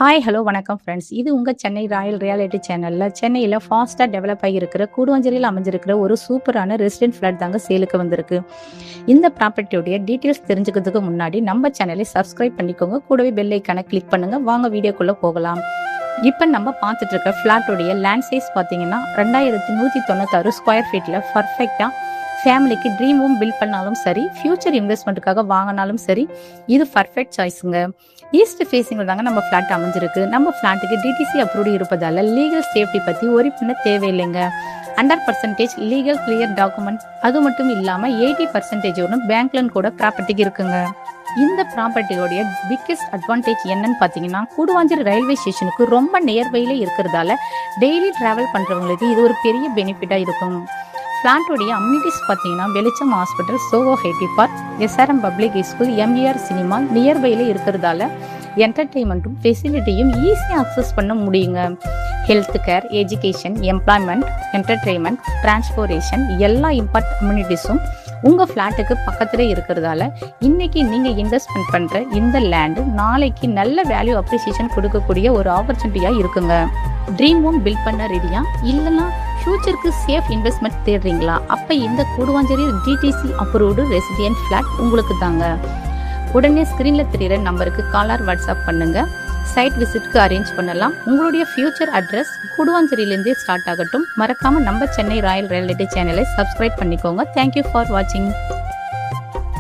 Hi hello வணக்கம் friends. இது உங்க சென்னை ராயல் ரியாலிட்டி சேனல்ல சென்னையில ஃபாஸ்டா டெவலப் ஆகியிருக்கிற கூடுவாஞ்சேரியில் அமைஞ்சிருக்கிற ஒரு சூப்பரான ரெசிடென்ட் ஃபிளாட் தாங்க சேலுக்கு வந்திருக்கு. இந்த ப்ராப்பர்ட்டியோடைய டீட்டெயில்ஸ் தெரிஞ்சுக்கிறதுக்கு முன்னாடி நம்ம சேனலை சப்ஸ்கிரைப் பண்ணிக்கோங்க. கூடவே பெல் ஐக்கானை கிளிக் பண்ணுங்க. வாங்க வீடியோக்குள்ள போகலாம். இப்போ நம்ம பார்த்துட்டு இருக்க ஃபிளாட்டோடைய லேண்ட் சைஸ் பார்த்தீங்கன்னா 2196 ஸ்கொயர் ஃபீட்ல பர்ஃபெக்டா ஃபேமிலிக்கு ட்ரீம் ஹோம் பில்ட் பண்ணாலும் சரி, ஃபியூச்சர் இன்வெஸ்ட்மெண்ட்டுக்காக வாங்கினாலும் சரி, இது பர்ஃபெக்ட் சாய்ஸுங்க. ஈஸ்ட் ஃபேஸிங்கில் தாங்க நம்ம ஃபிளாட் அமைஞ்சிருக்கு. நம்ம ஃபிளாட்டுக்கு டிடிசி அப்ரூவ்டு இருப்பதால லீகல் சேஃப்டி பற்றி ஒரு பின்ன தேவையில்லைங்க. 100% லீகல் கிளியர் டாக்குமெண்ட், அது மட்டும் இல்லாமல் 80% பேங்க் லோன் கூட ப்ராப்பர்ட்டிக்கு இருக்குங்க. இந்த ப்ராப்பர்ட்டியோடைய பிக்கெஸ்ட் அட்வான்டேஜ் என்னன்னு பார்த்தீங்கன்னா, கூடுவாஞ்சேரி ரயில்வே ஸ்டேஷனுக்கு ரொம்ப நியர்பையில இருக்கிறதால டெய்லி டிராவல் பண்ணுறவங்களுக்கு இது ஒரு பெரிய பெனிஃபிட்டாக இருக்கும். ஃபிளாட்டோடைய அம்யூனிட்டிஸ் பார்த்தீங்கன்னா, வெளிச்சம் ஹாஸ்பிட்டல், சோகோ ஹைட்டி park, SRM public school, MER cinema நியர்பையில் இருக்கிறதால என்டர்டெயின்மெண்ட்டும் ஃபெசிலிட்டியும் ஈஸியாக அக்சஸ் பண்ண முடியுங்க. Health care, education, employment, entertainment, transportation எல்லா இம்பார்ட்டன்ட் அம்யூனிட்டிஸும் உங்கள் ஃப்ளாட்டுக்கு பக்கத்தில் இருக்கிறதால இன்னைக்கு நீங்கள் இன்வெஸ்ட்மெண்ட் பண்ணுற இந்த லேண்டு நாளைக்கு நல்ல வேல்யூ அப்ரிசியேஷன் கொடுக்கக்கூடிய ஒரு ஆப்பர்ச்சுனிட்டியாக இருக்குங்க. ட்ரீம் ஹோம் பில்ட் பண்ண ரெடியா, இல்லைன்னா ஃபியூச்சருக்கு சேஃப் இன்வெஸ்ட்மெண்ட் தேடுறீங்களா? அப்போ இந்த Guduvanchery DTC approved resident flat உங்களுக்கு தாங்க. உடனே ஸ்க்ரீனில் தெரிகிற நம்பருக்கு கால் ஆர் வாட்ஸ்அப் பண்ணுங்க. சைட் விசிட்க்கு அரேஞ்ச் பண்ணலாம். உங்களுடைய ஃபியூச்சர் அட்ரஸ் கூடுவாஞ்சேரியிலேருந்தே ஸ்டார்ட் ஆகட்டும். மறக்காம நம்ம சென்னை ராயல் ரியாலிட்டி சேனலை சப்ஸ்கிரைப் பண்ணிக்கோங்க. தேங்க்யூ ஃபார் வாட்சிங்.